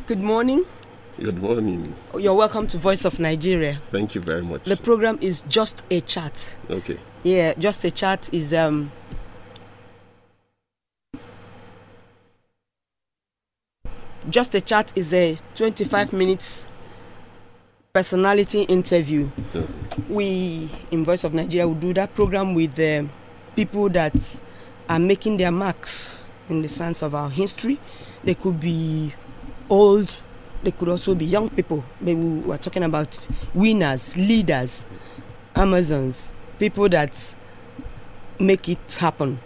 Good morning. Good morning. You're welcome to Voice of Nigeria. Thank you very much. The program is Just a Chat. Okay. Yeah, Just a Chat is Just a Chat is a 25 minutes personality interview. We in Voice of Nigeria will do that program with people that are making their marks in the sense of our history. They could be old, they could also be young people. Maybe we are talking about winners, leaders, Amazons, people that make it happen.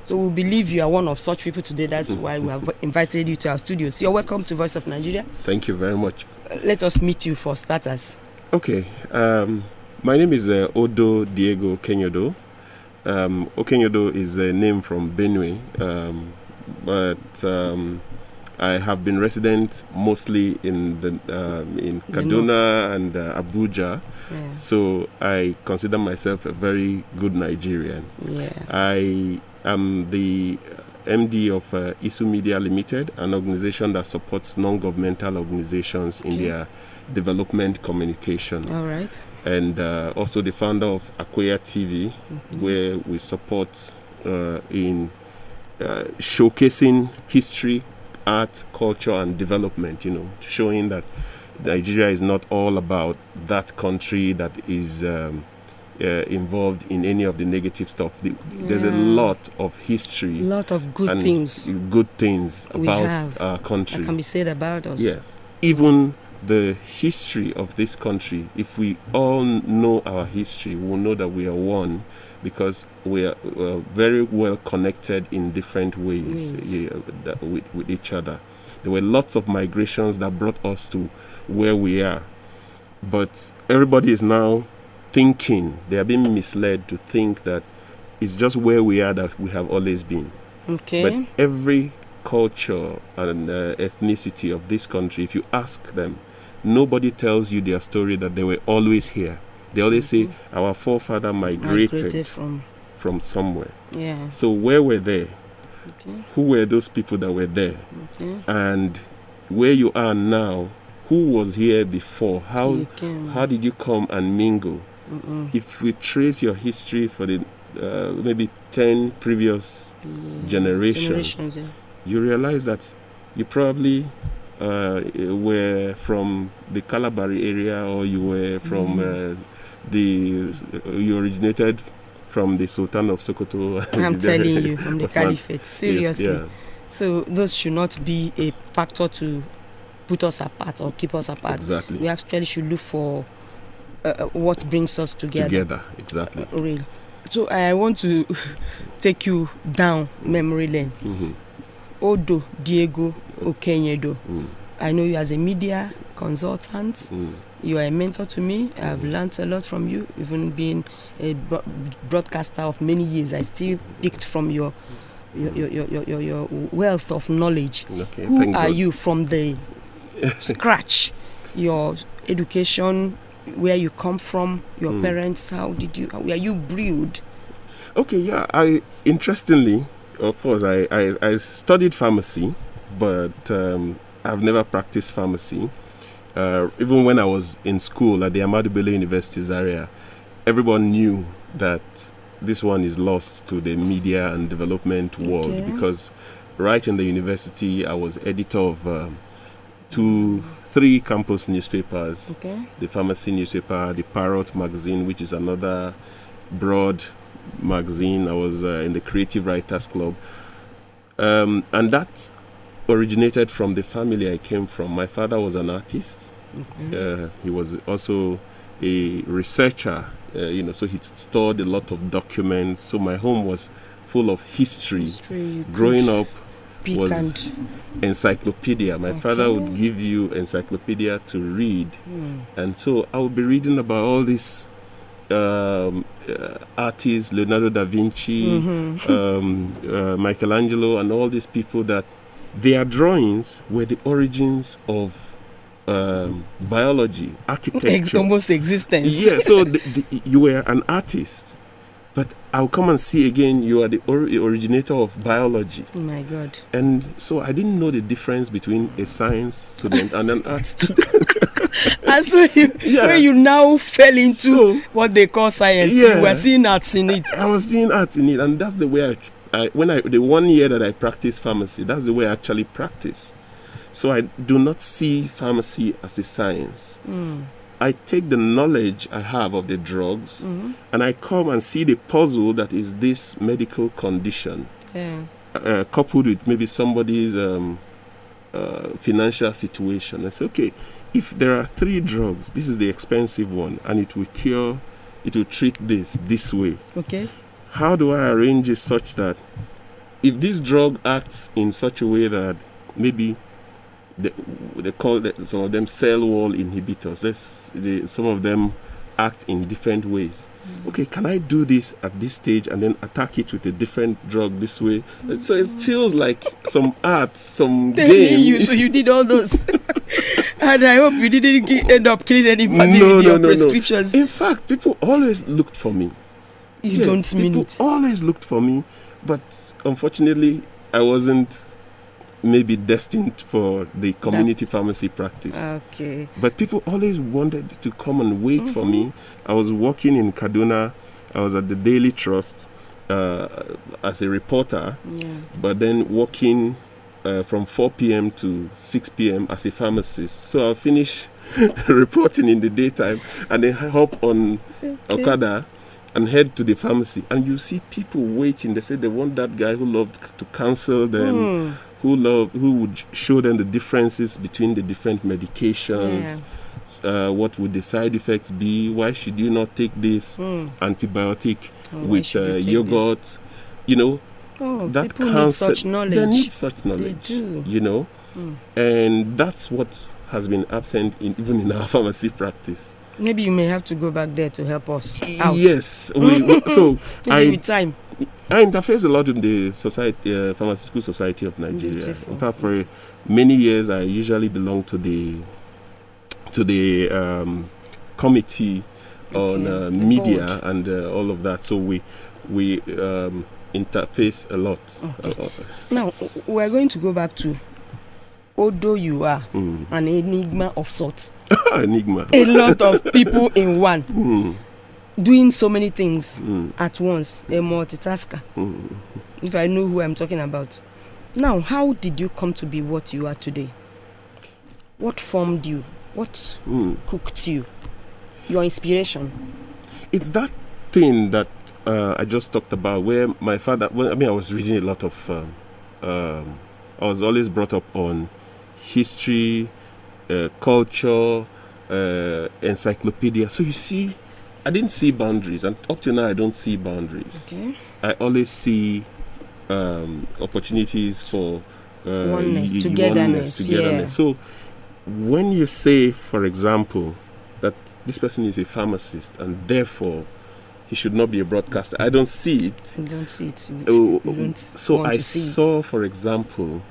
So we believe you are one of such people today. That's why we have invited you to our studio. So you're welcome to Voice of Nigeria. Thank you very much. Let us meet you for starters. Okay. My name is Odoh Diego Okenyodo. Okenyodo is a name from Benue, but I have been resident mostly in Kaduna and Abuja. Yeah. So I consider myself a very good Nigerian. Yeah. I am the MD of ISU Media Limited, an organization that supports non-governmental organizations in their development communication. All right. And also the founder of Akweya TV, where we support in showcasing history, art, culture, and development, showing that Nigeria is not all about that country that is involved in any of the negative stuff. There's a lot of history. A lot of good things. Good things about our country. That can be said about us. Yes. Even the history of this country, if we all know our history, we'll know that we are one, because we are very well connected in different ways with each other. There were lots of migrations that brought us to where we are. But everybody is now thinking, they are being misled to think that it's just where we are that we have always been. Okay. But every culture and ethnicity of this country, if you ask them, nobody tells you their story that they were always here. They always say our forefather migrated from somewhere. Yeah. So where were they? Okay. Who were those people that were there? Okay. And where you are now, who was here before? How did you come and mingle? If we trace your history for the maybe 10 previous generations, you realize that you probably were from the Kalabari area, or you were from you originated from the Sultan of Sokoto. I'm telling you, from the Caliphate, seriously. Yeah. So those should not be a factor to put us apart or keep us apart. Exactly. We actually should look for what brings us together. Exactly. Real. So I want to take you down memory lane. Odoh Diego Okenyodo. I know you as a media consultant. You are a mentor to me. I've learned a lot from you. Even being a broadcaster of many years, I still picked from your wealth of knowledge. Okay, who are you from the scratch? Your education, where you come from, your parents, how were you brewed? Okay, yeah. Interestingly, of course, I studied pharmacy, but I've never practiced pharmacy. Even when I was in school at the Ahmadu Bello University Zaria, everyone knew that this one is lost to the media and development world, because right in the university I was editor of 3 campus newspapers, the pharmacy newspaper, the Parrot magazine, which is another broad magazine. I was in the Creative Writers Club, and that originated from the family I came from. My father was an artist. He was also a researcher, so he stored a lot of documents. So my home was full of history. Growing up was encyclopedia. My father would give you encyclopedia to read. And so I would be reading about all these artists, Leonardo da Vinci, Michelangelo, and all these people that their drawings were the origins of biology, architecture, almost existence. Yeah, so you were an artist, But I'll come and see again, you are the originator of biology. Oh my God. And so I didn't know the difference between a science student and an art student. And so when you now fell into what they call science, you were seeing arts in it. I was seeing arts in it, and that's the way the 1 year that I practiced pharmacy, that's the way I actually practice. So I do not see pharmacy as a science. I take the knowledge I have of the drugs, and I come and see the puzzle that is this medical condition, coupled with maybe somebody's financial situation. I say, okay, if there are 3 drugs, this is the expensive one, and it will treat this way. Okay. How do I arrange it such that if this drug acts in such a way that maybe they call some of them cell wall inhibitors. Some of them act in different ways. Okay, can I do this at this stage and then attack it with a different drug this way? So it feels like some art, some game. So you did all those. And I hope you didn't end up killing anybody with your prescriptions. In fact, people always looked for me. You don't mean it. People always looked for me, but unfortunately, I wasn't maybe destined for the community pharmacy practice. Okay. But people always wanted to come and wait for me. I was working in Kaduna. I was at the Daily Trust as a reporter, but then working from 4 p.m. to 6 p.m. as a pharmacist. So I'll finish reporting in the daytime and then hop on Okada and head to the pharmacy. And you see people waiting. They say they want that guy who loved to counsel them, who would show them the differences between the different medications. What would the side effects be? Why should you not take this antibiotic with yogurt? This? You know, that people need such knowledge. They need such knowledge. They do. You know, and that's what has been absent even in our pharmacy practice. Maybe you may have to go back there to help us out. Yes. So with time. I interface a lot with the Pharmaceutical Society of Nigeria. Beautiful. In fact, for many years, I usually belong to the committee on media board. And all of that. So we interface a lot. Okay. Now we're going to go back to Odoh. You are an enigma of sorts. Enigma. A lot of people in one. Doing so many things at once, a multitasker. If I know who I'm talking about. Now, how did you come to be what you are today? What formed you? What cooked you? Your inspiration? It's that thing that I just talked about, where my father, I was reading a lot of, I was always brought up on history, culture, encyclopedia. So you see, I didn't see boundaries, and up to now I don't see boundaries. Okay. I always see opportunities for oneness, togetherness. Yeah. So when you say, for example, that this person is a pharmacist and therefore he should not be a broadcaster, I don't see it. You don't see it. So I saw, for example,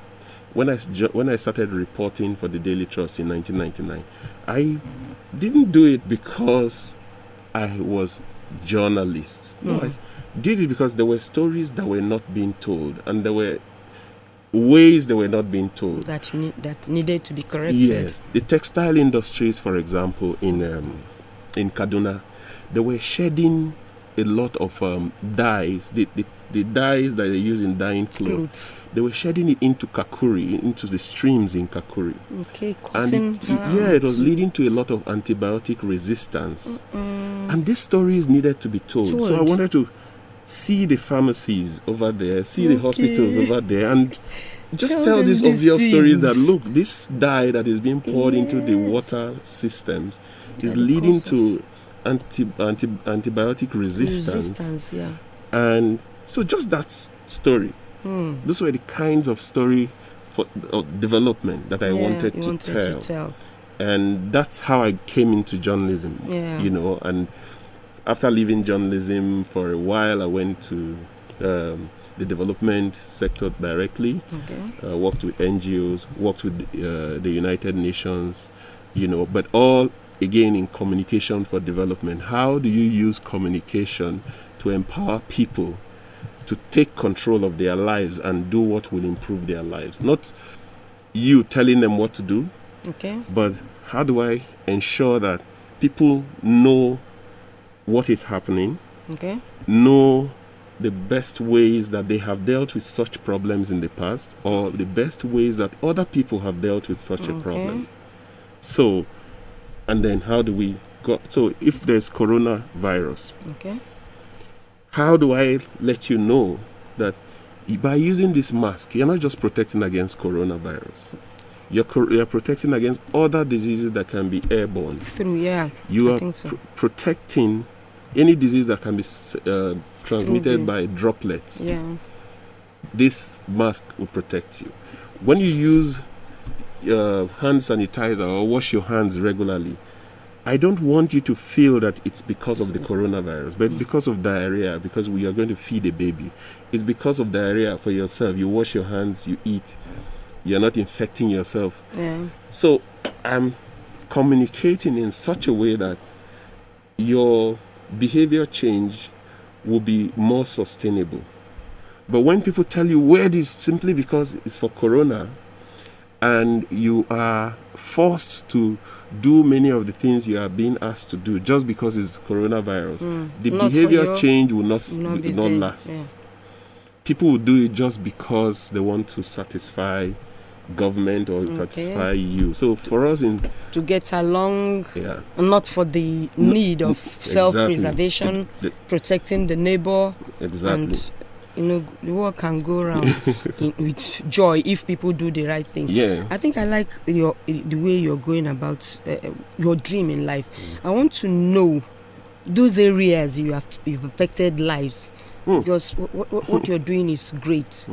when I started reporting for the Daily Trust in 1999, I didn't do it because I was journalist. No, I did it because there were stories that were not being told, and there were ways they were not being told that needed to be corrected. Yes, the textile industries, for example, in Kaduna, they were shedding a lot of dyes. The dyes that they use in dyeing clothes, they were shedding it into Kakuri, into the streams in Kakuri. Okay, and it was leading to a lot of antibiotic resistance. And these stories needed to be told. So I wanted to see the pharmacies over there, see the hospitals over there, and just tell these obvious stories that, look, this dye that is being poured into the water systems is leading to antibiotic resistance. And so just that story. Those were the kinds of story for development that I wanted to tell. And that's how I came into journalism, you know. And after leaving journalism for a while, I went to the development sector directly. Worked with NGOs, worked with the United Nations, you know, but all again in communication for development. How do you use communication to to empower people to take control of their lives and do what will improve their lives. Not you telling them what to do, but how do I ensure that people know what is happening, know the best ways that they have dealt with such problems in the past, or the best ways that other people have dealt with such a problem. So, and then how do we go? So if there's coronavirus, how do I let you know that by using this mask, you're not just protecting against coronavirus, you're protecting against other diseases that can be airborne. You are protecting any disease that can be transmitted by droplets. This mask will protect you. When you use hand sanitizer or wash your hands regularly, I don't want you to feel that it's because of the coronavirus, but because of diarrhea, because we are going to feed a baby. It's because of diarrhea for yourself. You wash your hands, you eat. You're not infecting yourself. So I'm communicating in such a way that your behavior change will be more sustainable. But when people tell you wear this simply because it's for corona, and you are forced to do many of the things you are being asked to do just because it's coronavirus, the behavior change will not last. People will do it just because they want to satisfy government or satisfy you. So for us to get along, not for the need of self-preservation, protecting the neighbor, and the world can go around with joy if people do the right thing. I think I like the way you're going about your dream in life. I want to know those areas you've affected lives. Because what you're doing is great.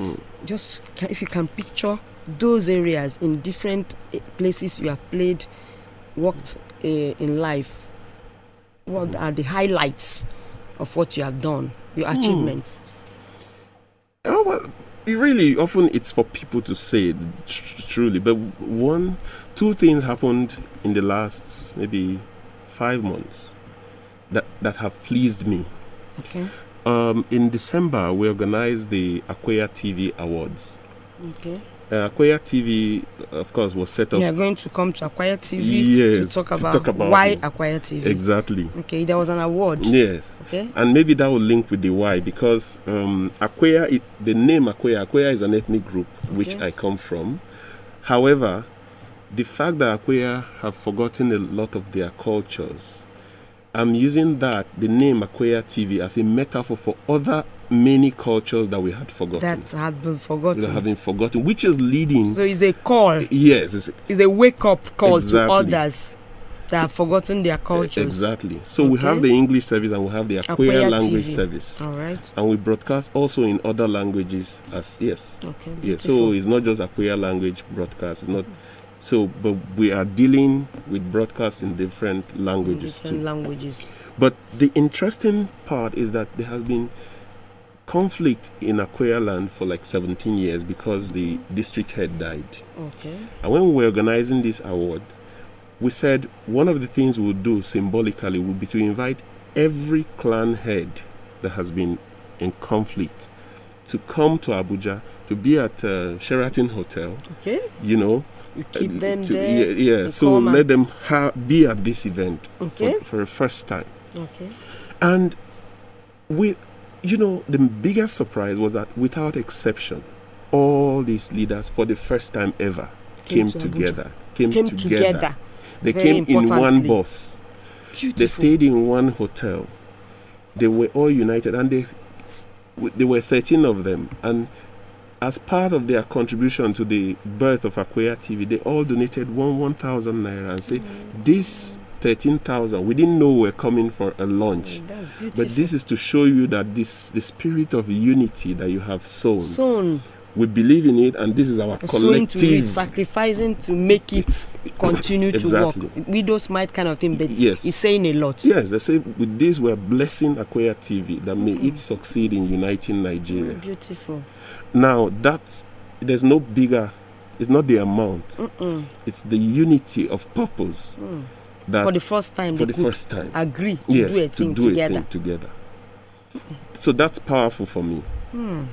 Just if you can picture those areas in different places you have worked in life, what are the highlights of what you have done, your achievements? Oh, well, really often it's for people to say truly, but two things happened in the last maybe 5 months that have pleased me. In December, we organized the Akweya TV Awards. Akweya TV, of course, was set up. We are going to come to Akweya TV to talk about why Akweya TV. Exactly. There was an award. Yes. And maybe that will link with the why, because Akweya, the name Akweya is an ethnic group which I come from. However, the fact that Akweya have forgotten a lot of their cultures, I'm using the name Akweya TV as a metaphor for other many cultures that we had forgotten. That have been forgotten. Which is leading. So it's a call. Yes. It's a wake-up call to others that have forgotten their cultures. Exactly. So we have the English service and we have the Akweya language service. All right. And we broadcast also in other languages So it's not just Akweya language broadcast. It's not. So, but we are dealing with broadcasts in different languages But the interesting part is that there has been conflict in Akweya land for like 17 years because the district head died. And when we were organizing this award, we said one of the things we would do symbolically would be to invite every clan head that has been in conflict to come to Abuja, to be at Sheraton Hotel. You keep them there. So let them be at this event for the first time. And the biggest surprise was that without exception, all these leaders for the first time ever came together. They came in one bus. Beautiful. They stayed in one hotel. They were all united, and there were 13 of them. And as part of their contribution to the birth of Akweya TV, they all donated 1,000 naira and said, this 13,000, we didn't know we were coming for a lunch. That's beautiful. But this is to show you that the spirit of unity that you have sown. We believe in it, and this is our collective. Sacrificing to make it continue to work. Widows might kind of thing, but it's saying a lot. Yes, they say with this we're blessing Akweya TV, that may it succeed in uniting Nigeria. Beautiful. Now there's no bigger, it's not the amount, it's the unity of purpose. That for the first time agree to do a thing together. So that's powerful for me. And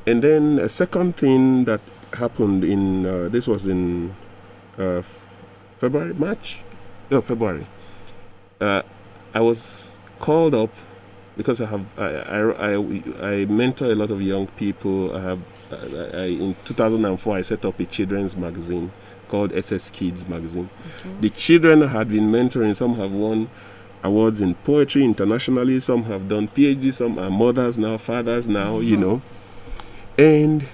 then a second thing that happened in this was in February. I was called up because I mentor a lot of young people. In 2004 I set up a children's magazine called SS Kids magazine. The children I had been mentoring, some have won awards in poetry internationally, some have done PhD, some are mothers now, fathers now, you know. And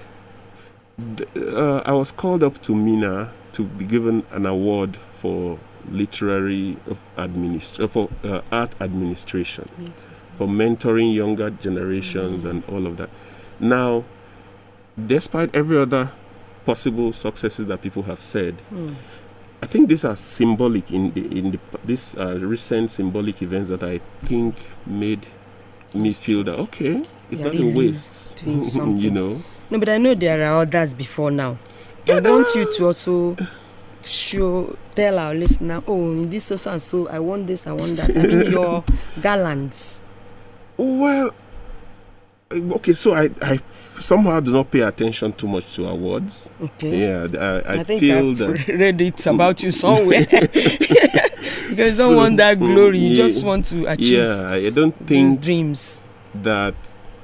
I was called up to Mina to be given an award for art administration, for mentoring younger generations and all of that. Now, despite every other possible successes that people have said, I think these are symbolic these recent symbolic events that I think made me feel that okay, it's not in waste, you know. No, but I know there are others before now. I want you to also tell our listener, in this so and so, I want this, I want that. I mean, your gallants. Well, okay, so I somehow do not pay attention too much to awards. Okay. Yeah, I think feel I've that read it about you somewhere. Because you don't want that glory, you just want to achieve. Yeah, I don't think dreams. That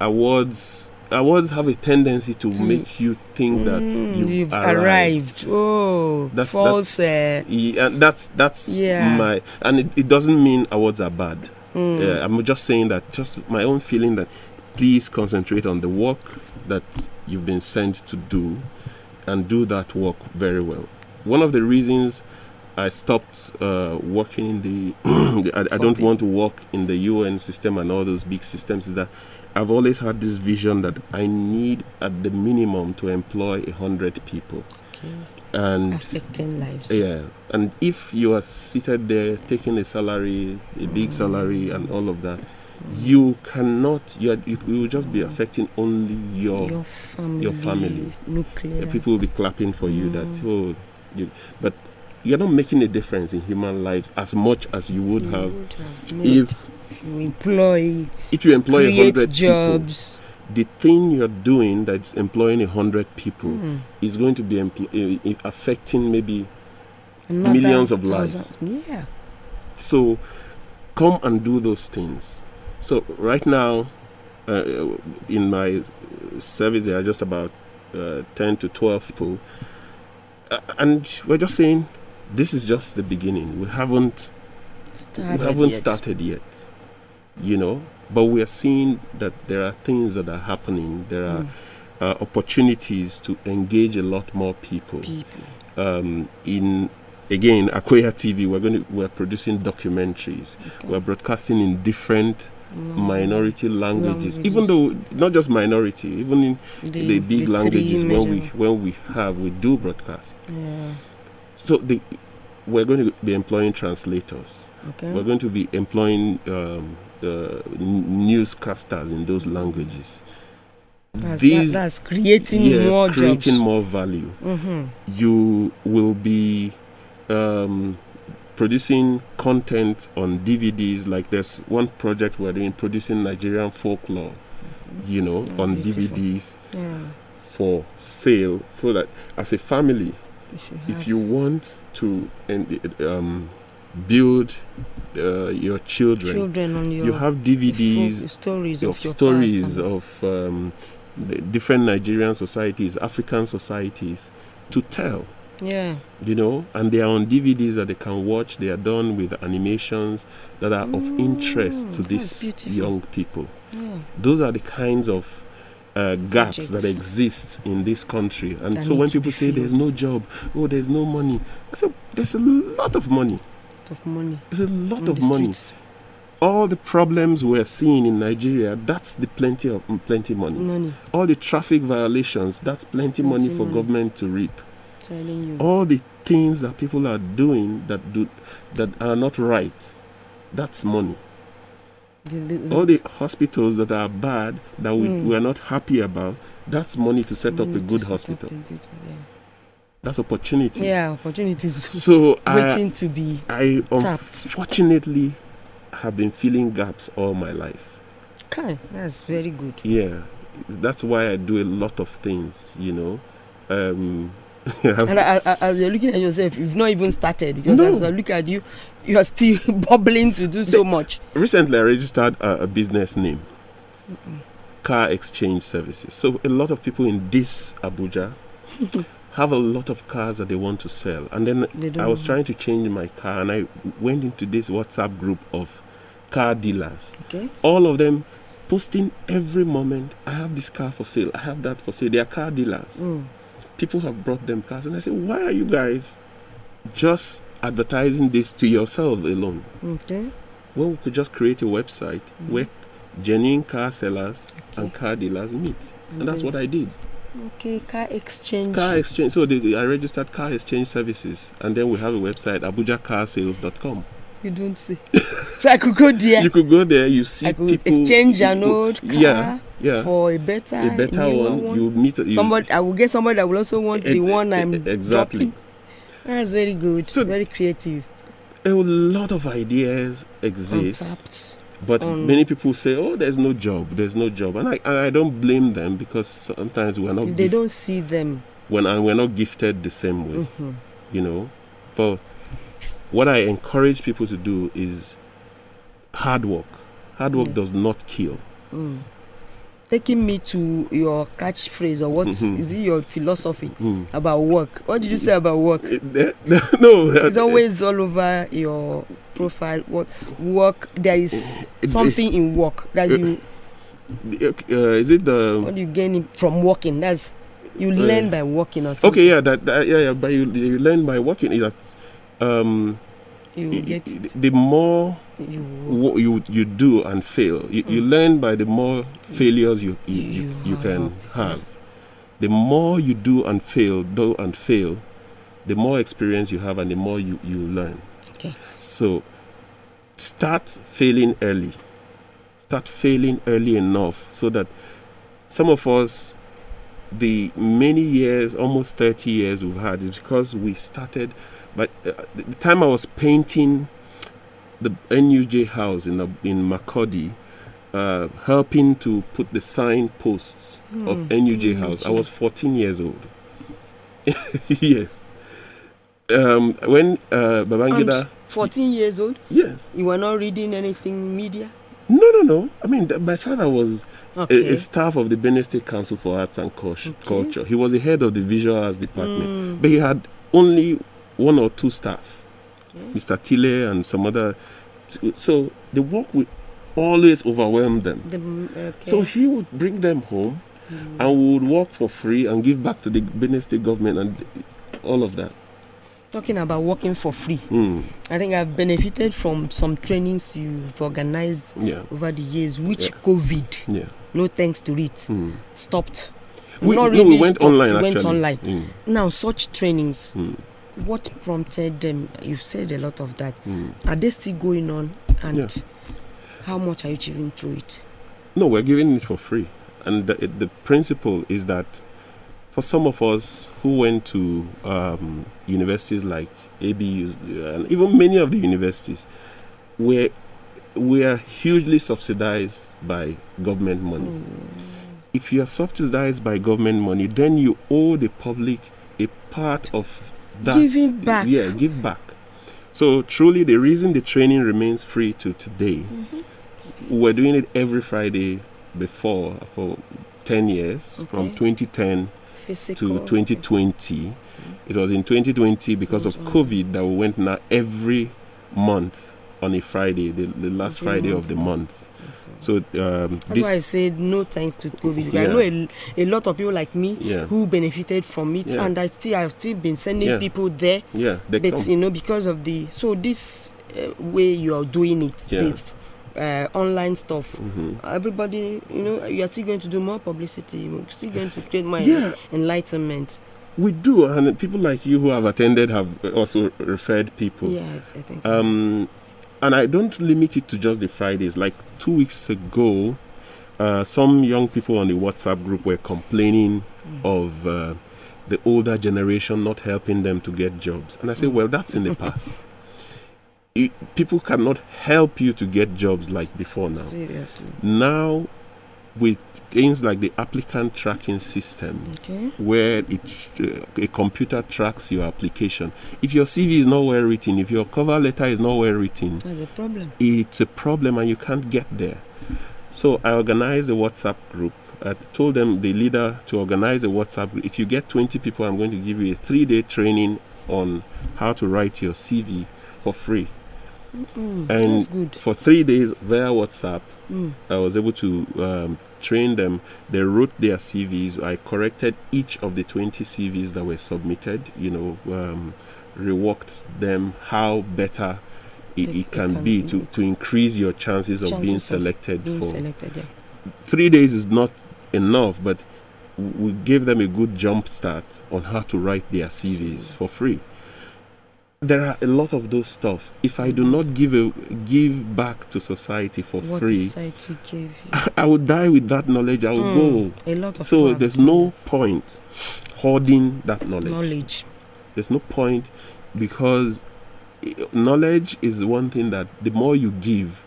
awards have a tendency to make you think that you've arrived. Oh, that's false. That's my, and it doesn't mean awards are bad. I'm just saying that, just my own feeling that please concentrate on the work that you've been sent to do and do that work very well. One of the reasons I stopped working in the I don't want to work in the UN system and all those big systems is that I've always had this vision that I need at the minimum to employ 100 people. Okay. And affecting lives. Yeah. And if you are seated there taking a salary, a big salary and all of that, you cannot, you will just be affecting only your family. Nuclear. People will be clapping for you that, but you're not making a difference in human lives as much as you would have if you employ 100 jobs. People. The thing you're doing that's employing 100 people is going to be affecting maybe millions of lives. Yeah. So come and do those things. So right now, in my service, there are just about 10 to 12 people. And we're just saying, this is just the beginning. We haven't started yet, you know. But we are seeing that there are things that are happening. There are opportunities to engage a lot more people. In Akweya TV, we're producing documentaries. Okay. We're broadcasting in different minority languages, even though not just minority, even in the big languages. When we do broadcast. Yeah. So we're going to be employing translators. Okay. We're going to be employing newscasters in those languages. That's creating more jobs. Creating more value. You will be producing content on DVDs. Like there's one project we're doing, producing Nigerian folklore, you know, that's on beautiful. DVDs for sale, so that as a family, if you want to build your children on you have DVDs, stories of the different Nigerian societies, African societies to tell. Yeah. You know, and they are on DVDs that they can watch. They are done with animations that are of interest to these young people. Yeah. Those are the kinds of gaps that exist in this country. And that so when people say there's no job, there's no money, I say there's a lot of money. There's a lot of money. All the problems we're seeing in Nigeria, that's the plenty money. All the traffic violations, that's plenty money for government to reap. Telling you. All the things that people are doing that are not right, that's money. All the hospitals that are bad, that we are not happy about, that's money to set up a good hospital. That's opportunity. Yeah, opportunities. So waiting to be I tapped. Unfortunately have been filling gaps all my life. Okay, that's very good. Yeah, that's why I do a lot of things, you know. And as you're looking at yourself, you've not even started, because as I look at you, you are still bubbling to do so much. Recently, I registered a business name, Car Exchange Services. So a lot of people in this Abuja have a lot of cars that they want to sell. And then I was trying to change my car, and I went into this WhatsApp group of car dealers. Okay. All of them posting every moment, I have this car for sale, I have that for sale. They are car dealers. People have brought them cars, and I say, why are you guys just advertising this to yourself alone? Okay. Well, we could just create a website where genuine car sellers and car dealers meet. And that's what I did. Okay, car exchange. Car exchange. So I registered Car Exchange Services, and then we have a website, abujacarsales.com. You don't see. So I could go there. You could go there. You see I could people exchange an old car for a better one. You meet somebody. I will get somebody that will also want the one I'm exactly. dropping. That's very good. So, very creative. A lot of ideas exist. Untapped. But many people say, "Oh, there's no job. There's no job," and I don't blame them, because sometimes we're not. They don't see them. We're not gifted the same way, you know. But what I encourage people to do is hard work. Hard work does not kill. Taking me to your catchphrase, or what is it, your philosophy about work? What did you say about work? No, it's always all over your profile. What work? There is something in work that you. Is it the? What do you gain from working? That's you learn by working or something. Okay, yeah, but you learn by working. That's you get it. The more you do and fail, you learn by the more failures you can have. The more you do and fail, the more experience you have, and the more you learn. Okay. So start failing early. Start failing early enough, so that some of us, the many years, almost 30 years we've had, is because we started. But the time I was painting the NUJ house in Makurdi, helping to put the signposts of NUJ house, I was 14 years old. Yes. When Babangida... And 14 years old? Yes. You were not reading anything media? No. I mean, my father was a staff of the Benin State Council for Arts and Culture. He was the head of the Visual Arts Department. But he had only 1 or 2 staff, Mr. Tile and some other. So the work would always overwhelm them. So he would bring them home and we would work for free and give back to the Benin State government and all of that. Talking about working for free, I think I've benefited from some trainings you've organized over the years, which COVID, no thanks to it, stopped. We went stopped. online, we actually. Went online. Now, such trainings, what prompted them? You've said a lot of that. Are they still going on? And how much are you achieving through it? No, we're giving it for free. And the principle is that for some of us who went to universities like ABUs, and even many of the universities, we are hugely subsidized by government money. If you are subsidized by government money, then you owe the public a part of that. Giving back. Yeah, give back. So truly, the reason the training remains free to today, we're doing it every Friday before for 10 years, from 2010 to 2020. It was in 2020 because of COVID that we went now every month on a Friday, the last Friday of the month. So that's why I said no thanks to COVID. I know a lot of people like me who benefited from it, and I've still been sending people there. But because of this way you are doing it, the online stuff, everybody, you are still going to do more publicity. You're still going to create more enlightenment. We do, and people like you who have attended have also referred people. Yeah, I think. And I don't limit it to just the Fridays. Like 2 weeks ago, some young people on the WhatsApp group were complaining of the older generation not helping them to get jobs. And I say, well, that's in the past. people cannot help you to get jobs like before now. Seriously. Now, with things like the applicant tracking system, where a computer tracks your application. If your CV is not well written, if your cover letter is not well written, that's a problem. It's a problem and you can't get there. So I organized a WhatsApp group. I told them, the leader, to organize a WhatsApp group. If you get 20 people, I'm going to give you a 3-day training on how to write your CV for free. And that's good. for 3 days via WhatsApp, I was able to train them. They wrote their CVs. I corrected each of the 20 CVs that were submitted, reworked them how better it can be to increase your chances of being selected. 3 days is not enough, but we gave them a good jump start on how to write their CVs for free. There are a lot of those stuff. If I do not give back to society for what free, society gave you. I would die with that knowledge. I would go. A lot of so there's no point hoarding that knowledge. There's no point, because knowledge is one thing that the more you give,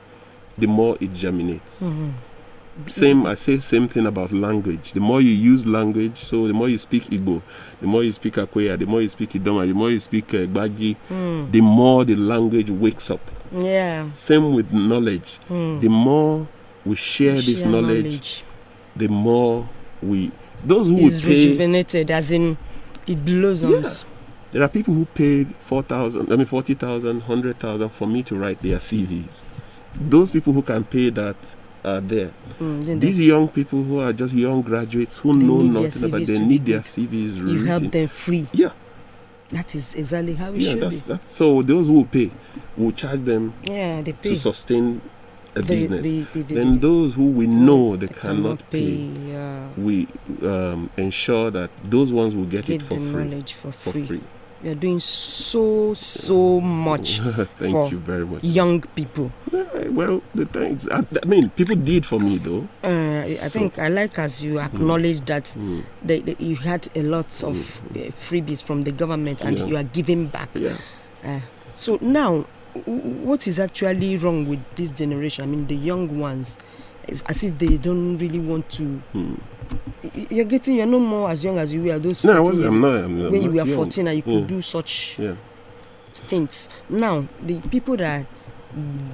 the more it germinates. I say same thing about language. The more you use language, so the more you speak Igbo, the more you speak Akweya, the more you speak Idoma, the more you speak Gbagi, the more the language wakes up. Yeah. Same with knowledge. The more we share this knowledge, the more those who is would pay, rejuvenated, as in it blossoms. Yeah. There are people who paid 40,000, 100,000 for me to write their CVs. Those people who can pay that are there. These young people who are just young graduates who know nothing about, they need their CVs written. You help them free. Yeah. That is exactly how it should be. So those who pay, will charge them they pay to sustain a business. Then those who we know they cannot pay, we ensure that those ones will get it for free. Knowledge for free. You're doing so much Thank you very much. Young people. Well, the thanks. I mean, people did for me, though. I think I like as you acknowledge that you had a lot of freebies from the government and you are giving back. So now, what is actually wrong with this generation? I mean, the young ones, it's as if they don't really want to. You're no more as young as you were. Those 14 I'm not. When you were 14 and you could do such stints. Now, the people that are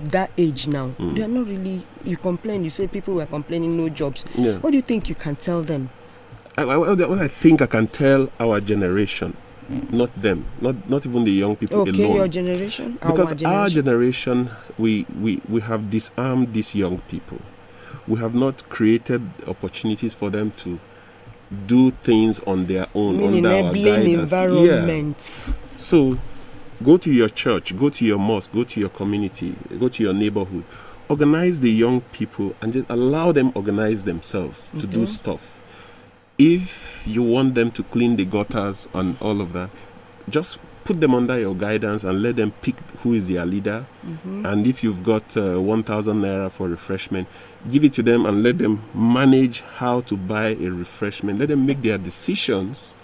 that age now, they are not really. You complain. You say people were complaining, no jobs. What do you think you can tell them? What I think I can tell our generation, not them, not even the young people alone. Okay, your generation? Because our generation, we have disarmed these young people. We have not created opportunities for them to do things on their own, under our guidance. Environment. Yeah. So, go to your church, go to your mosque, go to your community, go to your neighborhood. Organize the young people and just allow them organize themselves to do stuff. If you want them to clean the gutters and all of that, just put them under your guidance and let them pick who is their leader. And if you've got 1,000 naira for refreshment, give it to them and let them manage how to buy a refreshment. Let them make their decisions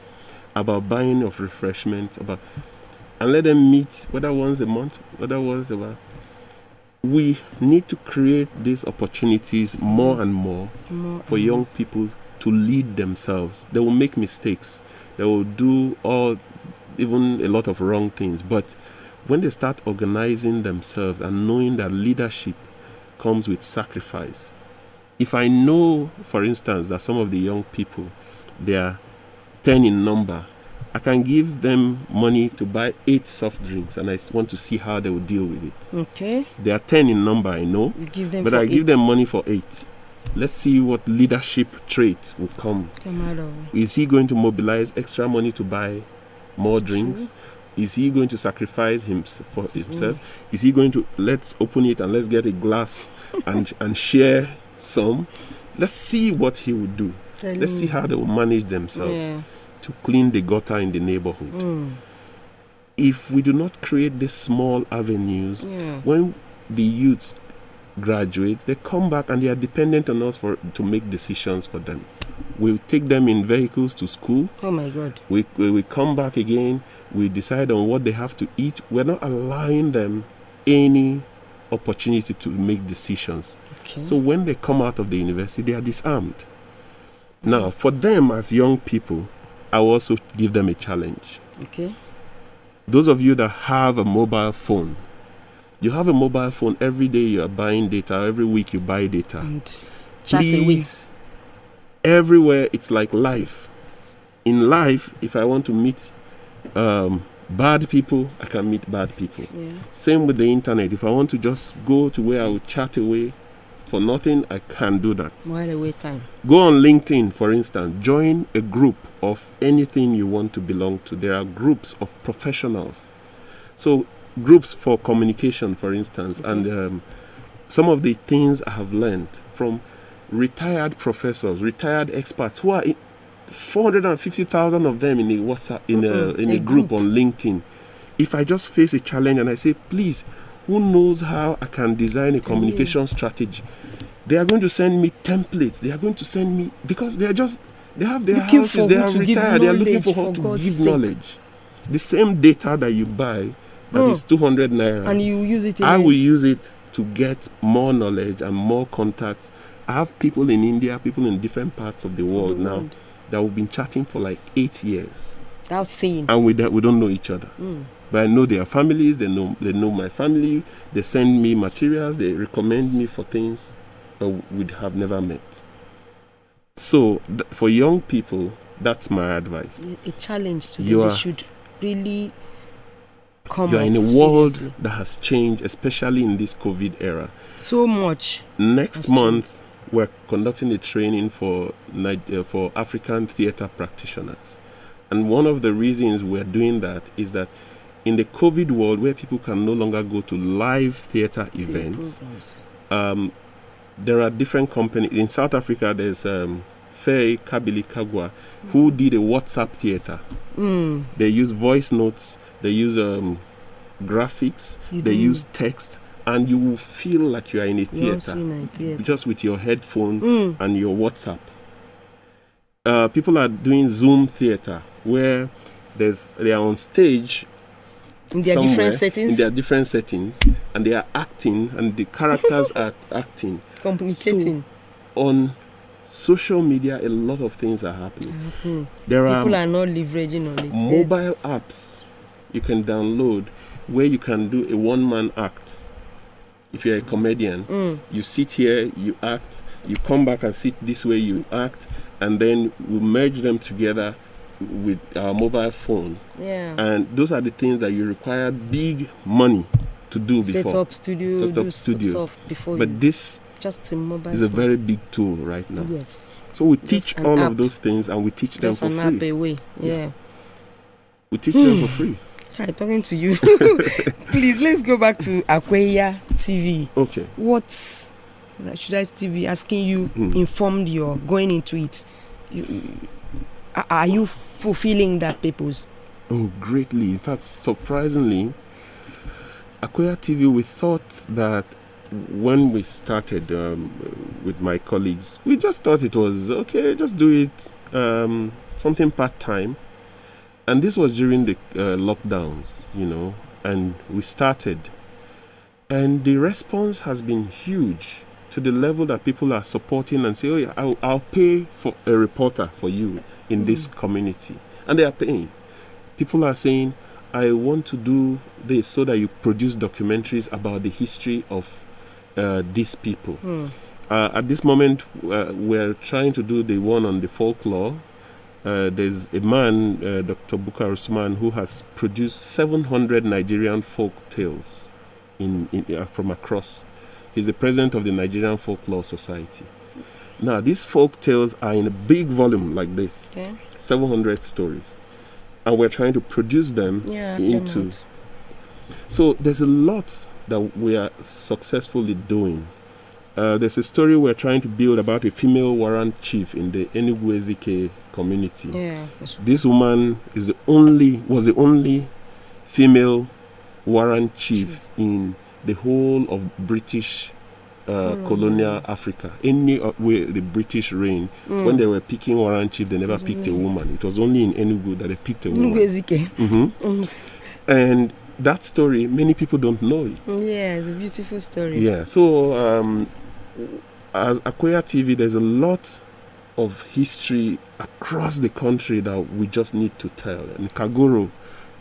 about buying of refreshment, and let them meet whether once a month, whether once a while. We need to create these opportunities more and more for young people to lead themselves. They will make mistakes. They will do even a lot of wrong things. But when they start organizing themselves and knowing that leadership comes with sacrifice. If I know, for instance, that some of the young people, they are 10 in number, I can give them money to buy 8 soft drinks, and I want to see how they will deal with it. Okay. They are 10 in number, I know, but I give them money for 8. Let's see what leadership traits will come out of. Is he going to mobilize extra money to buy more drinks? Is he going to sacrifice for himself? Is he going to, let's open it and let's get a glass and share some? Let's see what he would do. Let's see how they will manage themselves to clean the gutter in the neighborhood. If we do not create these small avenues, when the youths graduate, they come back and they are dependent on us to make decisions for them. We'll take them in vehicles to school. Oh my God. We come back again. We decide on what they have to eat. We're not allowing them any opportunity to make decisions. Okay. So when they come out of the university, they are disarmed. Now, for them as young people, I will also give them a challenge. Okay. Those of you that have a mobile phone, you have a mobile phone, every day you are buying data, every week you buy data. And chat Please, everywhere it's like life. In life, if I want to meet bad people, I can meet bad people. Yeah. Same with the internet. If I want to just go to where I will chat away for nothing, I can do that. While away time. Go on LinkedIn, for instance. Join a group of anything you want to belong to. There are groups of professionals. So groups for communication, for instance. Okay. And some of the things I have learned from retired professors, retired experts who are 450,000 of them in a WhatsApp, in a group on LinkedIn. If I just face a challenge and I say, please, who knows how I can design a communication strategy? They are going to send me templates. They are going to send me, because they have their looking houses, they are retired, they are looking for how to God's give sake. knowledge. The same data that you buy, that is 200 naira. And you use it I will use it to get more knowledge and more contacts. I have people in India, people in different parts of the world now that we've been chatting for like 8 years. Without saying. And we don't know each other. But I know their families, they know my family, they send me materials, they recommend me for things, but we have never met. So for young people, that's my advice. A challenge to them. They should really come You are up in a world seriously. that has changed, especially in this COVID era. So much. Next month, we're conducting a training for African theater practitioners. And one of the reasons we're doing that is that in the COVID world, where people can no longer go to live theater events, there are different companies. In South Africa, there's Faye Kabili Kagwa, who did a WhatsApp theater. They use voice notes, they use graphics, they use text, and you will feel like you are in a theater, just with your headphone and your WhatsApp. People are doing Zoom theater, where they are on stage in their different settings, and they are acting, and the characters are acting, communicating. So, on social media, a lot of things are happening. People are not leveraging on it. Mobile apps you can download where you can do a one-man act. If you're a comedian, you sit here, you act, you come back and sit this way, you act, and then we merge them together with our mobile phone. And those are the things that you require big money to do before. Set up studio. Before. But this just a mobile is a very big tool right now. Yes. So we teach all of those things, and we teach them for free. Just an app away. Yeah. We teach them for free. Hi, talking to you. Please, let's go back to Akweya TV. Okay. What should I still be asking you? Informed you're going into it. Are you fulfilling that purpose? Oh, greatly. In fact, surprisingly, Akweya TV, we thought that when we started with my colleagues, we just thought it was okay, just do it, something part-time. And this was during the lockdowns, and we started. And the response has been huge, to the level that people are supporting and say, oh yeah, I'll pay for a reporter for you in this community. And they are paying. People are saying, I want to do this so that you produce documentaries about the history of these people. At this moment, we're trying to do the one on the folklore. There's a man, Dr. Bukar Usman, who has produced 700 Nigerian folk tales from across. He's the president of the Nigerian Folklore Society. Now, these folk tales are in a big volume like this, 700 stories. And we're trying to produce them into... So there's a lot that we are successfully doing. There's a story we're trying to build about a female warrant chief in the Enugu Ezike community. This woman was the only female warrant chief in the whole of British colonial Africa. Where the British reigned, when they were picking warrant chief, they never picked a woman. It was only in Enugu that they picked a woman. Ezike. And that story, many people don't know it. Yeah, it's a beautiful story. Yeah. So as Akweya TV, there's a lot of history across the country that we just need to tell. And Kagoro,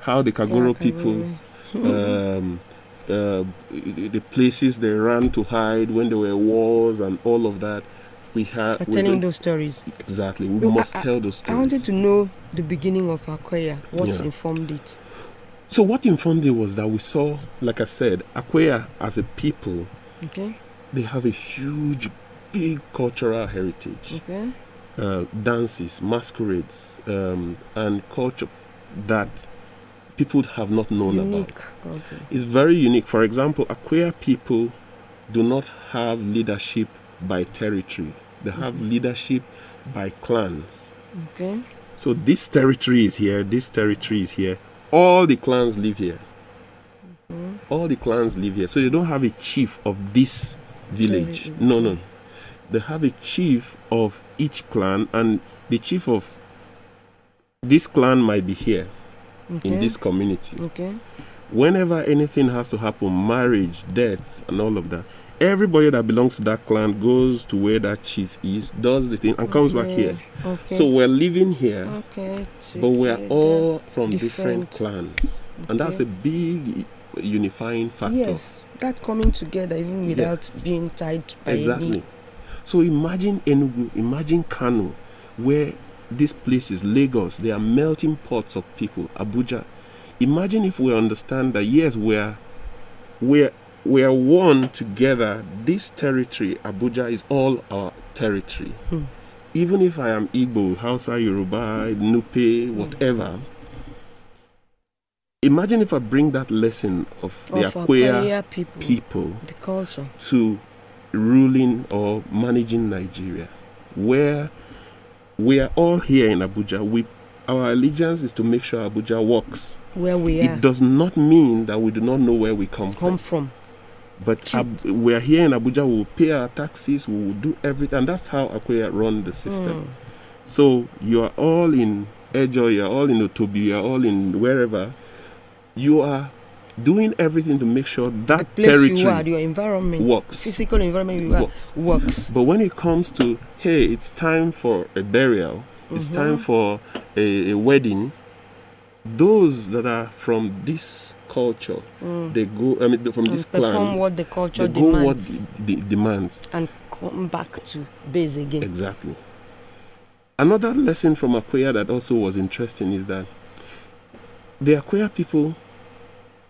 how the Kagoro people, the places they ran to hide when there were wars and all of that. Telling those stories. Exactly. We must tell those stories. I wanted to know the beginning of Akweya. What informed it? So what informed it was that we saw, like I said, Akweya as a people, they have a huge, big cultural heritage. Dances, masquerades, and culture that people have not known about. It's very unique. For example, Akweya people do not have leadership by territory. They have leadership by clans. So this territory is here, this territory is here. All the clans live here. All the clans live here. So they don't have a chief of this village. No. They have a chief of each clan, and the chief of this clan might be here in this community. Whenever anything has to happen, marriage, death, and all of that, everybody that belongs to that clan goes to where that chief is, does the thing, and comes back here. So we're living here, but we're all from different clans. And that's a big unifying factor. Yes, that coming together even without being tied by any. So imagine Enugu, imagine Kano, where these places, Lagos, they are melting pots of people, Abuja. Imagine if we understand that, yes, we are one together. This territory, Abuja, is all our territory. Even if I am Igbo, Hausa, Yoruba, Nupe, whatever. Imagine if I bring that lesson of the Akweya people, the culture, to ruling or managing Nigeria, where we are all here in Abuja. Our allegiance is to make sure Abuja works. Where we are. It does not mean that we do not know where we come from. But we are here in Abuja, we will pay our taxes, we will do everything. And that's how Akweya run the system. So you are all in Ejo, you are all in Otobi, you are all in wherever. You are doing everything to make sure that the place territory you are, your environment works. Physical environment you are works. But when it comes to, hey, it's time for a burial, it's time for a wedding, those that are from this culture, they go, from this clan, perform what the culture demands. Demands. And come back to base again. Exactly. Another lesson from Akweya that also was interesting is that the Akweya people,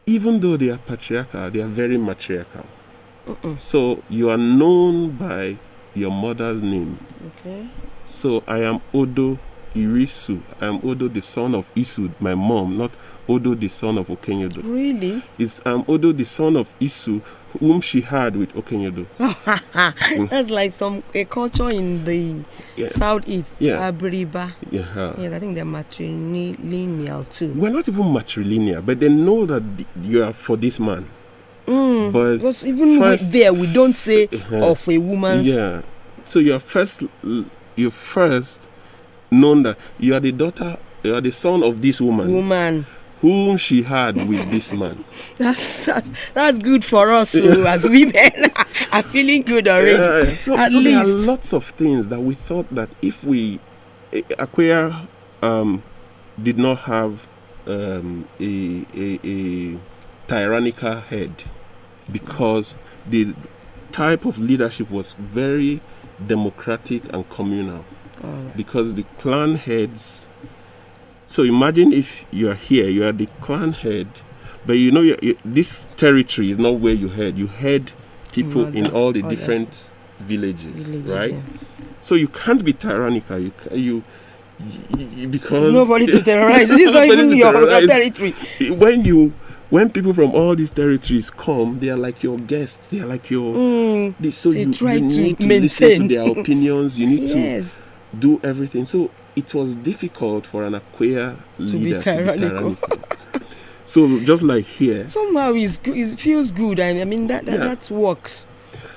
even though they are patriarchal, they are very matriarchal. So you are known by your mother's name. So I am Odoh Irisu. I am Odoh, the son of Isu, my mom, not Odoh, the son of Okenyodo. Really? I'm Odoh, the son of Isu, whom she had with Okenyodo. That's like a culture in the southeast. Abiriba. I think they're matrilineal too. We're not even matrilineal, but they know that you are for this man. But because even we don't say of a woman's. So you're first known that you are the daughter, you are the son of this woman whom she had with this man. That's good for us. So as women are feeling good already. So there are lots of things that we thought that if Akweya did not have a tyrannical head, because the type of leadership was very democratic and communal. Because the clan heads. So imagine if you are here, you are the clan head, but this territory is not where you head. You head people in all the different villages, right? So you can't be tyrannical. Because nobody to terrorize. This is not even your territory. When people from all these territories come, they are like your guests. They are like your. So you need to listen to their opinions. You need to do everything. So it was difficult for an Akweya leader to be tyrannical. So just like here, somehow it feels good. I mean that works.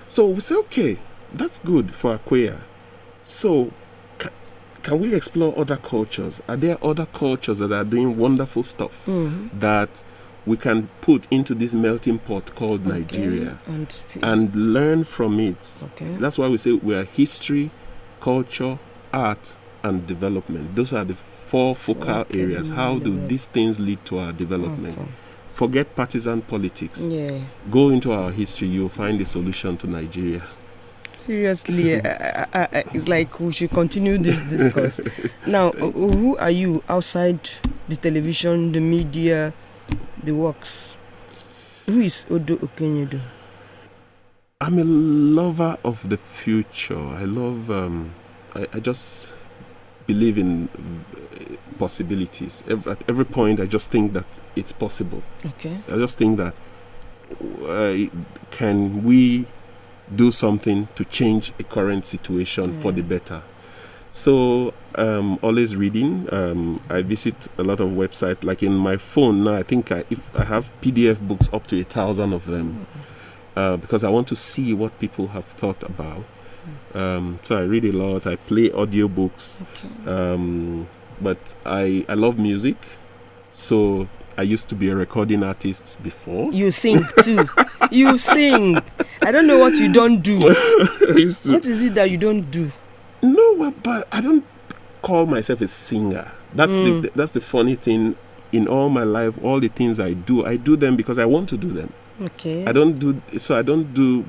So we say, okay, that's good for Akweya. So can we explore other cultures? Are there other cultures that are doing wonderful stuff that we can put into this melting pot called Nigeria and learn from it. Okay. That's why we say we are history, culture, art, and development. Those are the four focal areas. How do these things lead to our development? Okay. Forget partisan politics. Yeah. Go into our history, you'll find the solution to Nigeria. Seriously, it's like we should continue this discourse. Now, who are you outside the television, the media, the works? Who is Odoh Okenyodo? I'm a lover of the future. I love, I just believe in possibilities. At every point, I just think that it's possible. Okay. I just think that can we do something to change a current situation for the better? So always reading. I visit a lot of websites. Like in my phone now, I think if I have PDF books up to 1,000 of them, because I want to see what people have thought about. So I read a lot. I play audiobooks. But I love music. So I used to be a recording artist before. You sing too. You sing. I don't know what you don't do. What is it that you don't do? No, but I don't call myself a singer. That's the funny thing. In all my life, all the things I do them because I want to do them. Okay. I don't do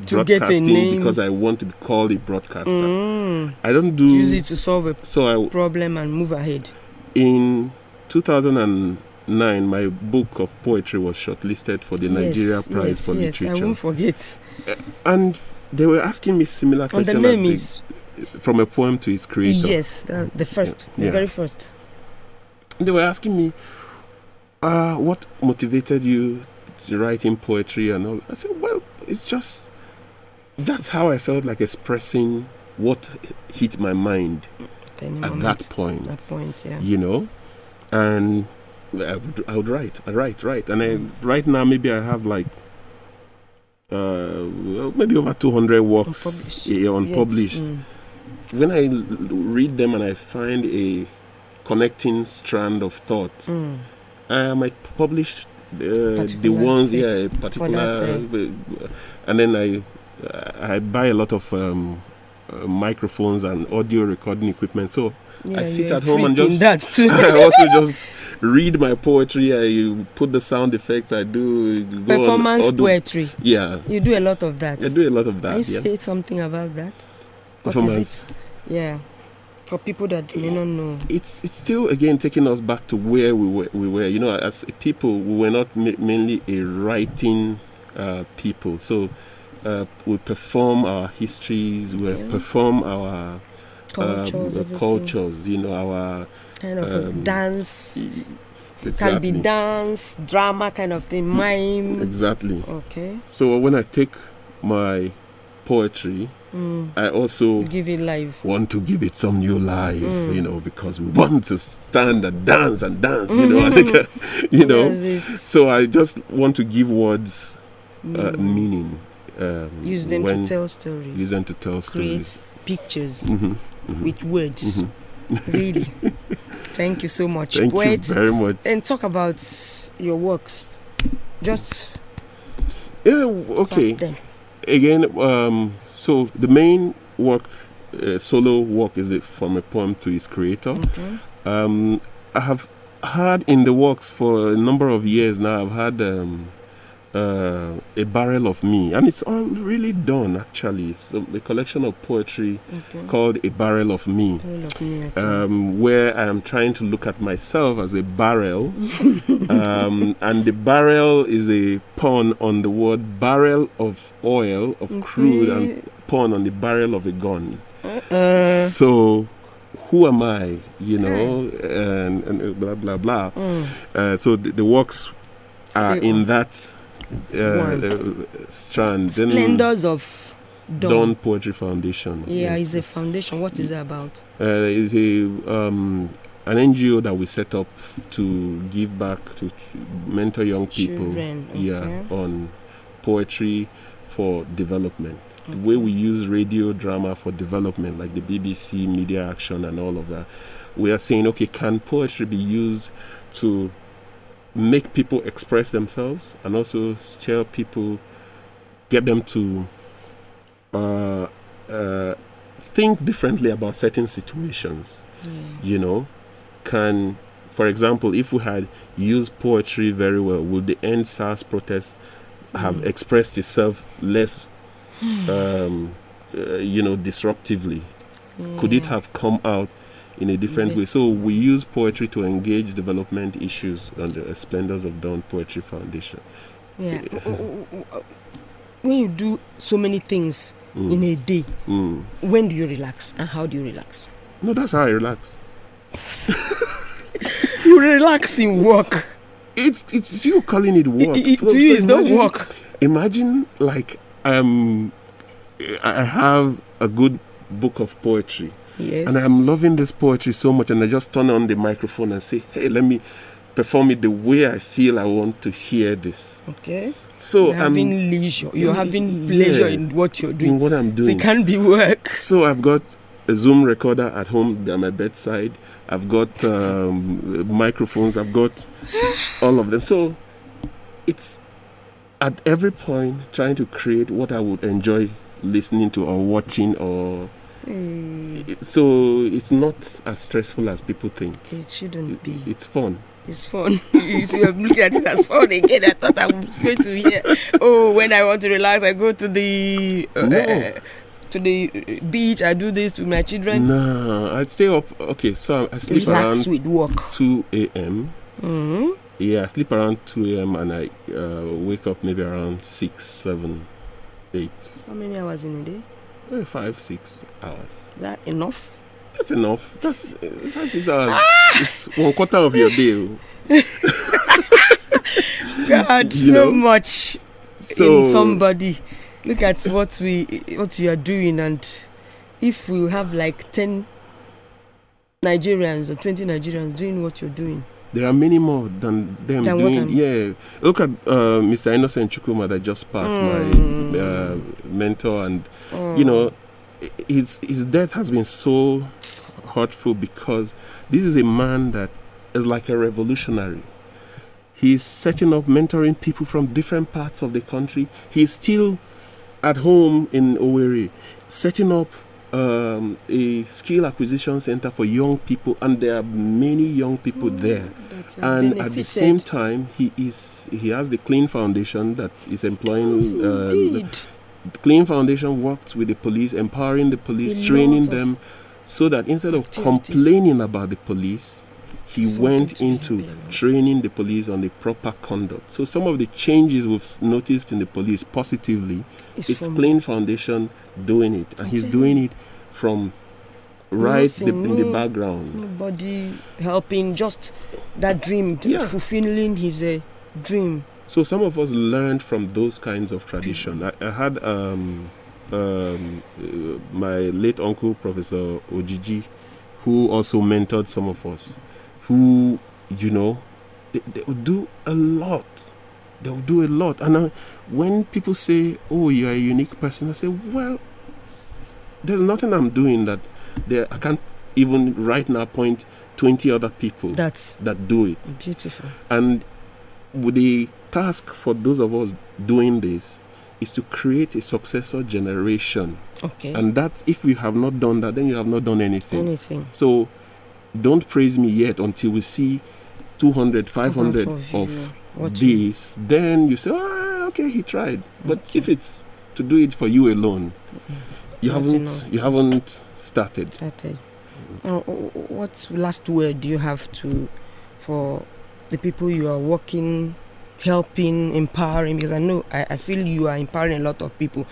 broadcasting because I want to be called a broadcaster. I don't do use it to solve a problem and move ahead. In 2009, my book of poetry was shortlisted for the Nigeria Prize for Literature. I won't forget. And they were asking me similar questions. And the name is From a Poem to Its Creator. Yes, the first, the very first. They were asking me, what motivated you to writing poetry and all? I said, well, it's just, that's how I felt like expressing what hit my mind at that point. That point, yeah. You know? And I would write. And right now, maybe I have like, maybe over 200 works unpublished. When I read them and I find a connecting strand of thought, I might publish the ones, particular, and then I buy a lot of microphones and audio recording equipment. So I sit at home and just I also just read my poetry. I put the sound effects. I do performance poetry. Yeah, you do a lot of that. I do a lot of that. Can you say something about that? Performance. What is it? Yeah. For people that may not know, it's still again taking us back to where we were. You know, as people, we were not mainly a writing people. So we perform our histories, we perform our cultures. You know, our kind of dance. Exactly. Can be dance, drama, kind of thing, mime. Exactly. Okay. So when I take my poetry, I also want to give it some new life, you know, because we want to stand and dance, you know, you know. So I just want to give words meaning. Use them to tell stories. Use them to tell stories. Create pictures with words. Really. Thank you so much. Thank you very much. And talk about your works. Just okay. Again, so the main work, solo work, is From a Poem to Its Creator. Okay. I have had in the works for a number of years now. I've had A Barrel of Me, and it's all really done actually. It's a collection of poetry called A Barrel of Me, where I am trying to look at myself as a barrel, and the barrel is a pun on the word barrel of oil, of crude, and pun on the barrel of a gun. So who am I, you know, and blah blah blah. So the works are in that strand. Splendors of Dawn Poetry Foundation. Yeah, it's a foundation. What is it about? It's an NGO that we set up to give back to mentor young people. Children, on poetry for development. The way we use radio drama for development, like the BBC, Media Action, and all of that. We are saying, okay, can poetry be used to make people express themselves, and also tell people, get them to think differently about certain situations. You know, for example, if we had used poetry very well, would the End SARS protest have expressed itself less, disruptively? Could it have come out in a different way? So we use poetry to engage development issues on the Splendors of Dawn Poetry Foundation. Yeah. When you do so many things in a day, when do you relax and how do you relax? No, that's how I relax. You relax in work. It's you calling it work. To you, it's not work. Imagine, like, I have a good book of poetry. Yes. And I'm loving this poetry so much, and I just turn on the microphone and say, hey, let me perform it the way I feel I want to hear this. Okay. So you're having leisure. You're having pleasure in what you're doing. In what I'm doing. So it can't be work. So I've got a Zoom recorder at home at my bedside. I've got microphones. I've got all of them. So it's at every point trying to create what I would enjoy listening to or watching, or so it's not as stressful as people think. It shouldn't be. It's fun. It's fun. You see, I'm looking at it as fun again. I thought I was going to hear, when I want to relax, I go to the beach. I do this with my children. No, I'd stay up. Okay, so I sleep relax around with work. 2 a.m. Mm-hmm. Yeah, I sleep around 2 a.m. and I wake up maybe around 6, 7, 8. How many hours in a day? 5, 6 hours. Is that enough? That's enough. That's 6 hours. It's 1/4 of your day. God, so much in somebody. Look at what you are doing, and if we have like 10 Nigerians or 20 Nigerians doing what you're doing, there are many more than them doing. Yeah, look at Mr. Innocent Chukwuma that just passed, my mentor, and his death has been so hurtful because this is a man that is like a revolutionary. He's setting up, mentoring people from different parts of the country. He's still at home in Owerri, setting up a skill acquisition center for young people, and there are many young people there. And at the same time, he has the Clean Foundation that is employing. The Clean Foundation works with the police, empowering the police, training them, so that instead of complaining about the police, he went into training the police on the proper conduct. So some of the changes we've noticed in the police positively, it's Clean Foundation doing it, and he's doing it from in the background. Nobody helping, just that dream, fulfilling his dream. So some of us learned from those kinds of tradition. I had my late uncle, Professor Ojiji, who also mentored some of us, who, they would do a lot. They will do a lot. And when people say, oh, you're a unique person, I say, well, there's nothing I'm doing that I can't even right now point 20 other people that do it. Beautiful. And with the task for those of us doing this is to create a successor generation. Okay. And that's, if you have not done that, then you have not done anything. So don't praise me yet until we see 200, 500 of this. Then you say, okay, he tried. But if it's to do it for you alone, you haven't started. What last word do you have for the people you are working, helping, empowering? Because I know, I feel you are empowering a lot of people.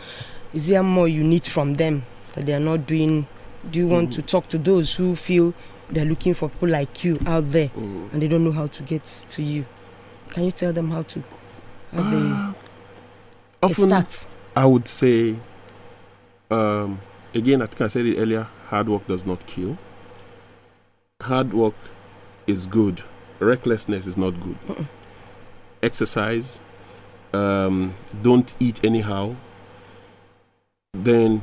Is there more you need from them that they are not doing? Do you want to talk to those who feel they're looking for people like you out there and they don't know how to get to you? Can you tell them how to start? I would say, again, I think I said it earlier, hard work does not kill. Hard work is good. Recklessness is not good. Exercise. Don't eat anyhow. Then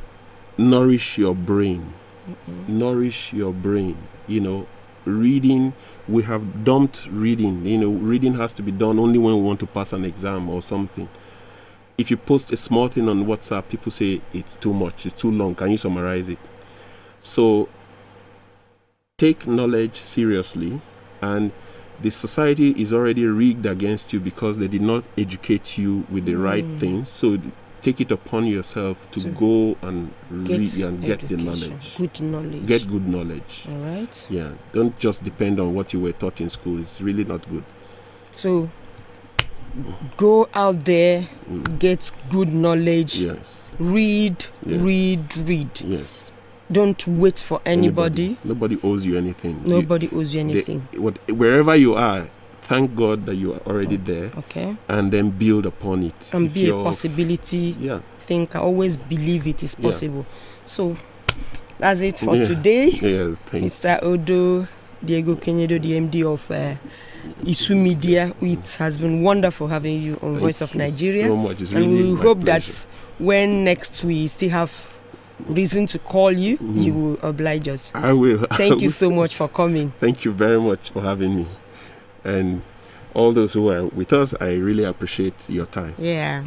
nourish your brain. Nourish your brain. reading, we have dumped reading. Reading has to be done only when we want to pass an exam or something. If you post a small thing on WhatsApp, people say it's too much, it's too long. Can you summarize it? So take knowledge seriously, and the society is already rigged against you because they did not educate you with the right things. So take it upon yourself to go and read and get the knowledge. Good knowledge. Get good knowledge. All right. Yeah. Don't just depend on what you were taught in school. It's really not good. So go out there, get good knowledge. Yes. Read. Yes. Don't wait for anybody. Nobody owes you anything. Nobody owes you anything. Wherever you are, thank God that you are already there. Okay. And then build upon it. And be a possibility. Yeah. Think, I always believe it is possible. So that's it for today. Yeah, thanks. Mr. Odoh Diego Okenyodo, the MD of Isu Media. It has been wonderful having you on Voice of Nigeria. So much. It's and really we hope pleasure. that when next we still have reason to call you, you will oblige us. I will. Thank you so much for coming. Thank you very much for having me. And all those who are with us, I really appreciate your time. Yeah.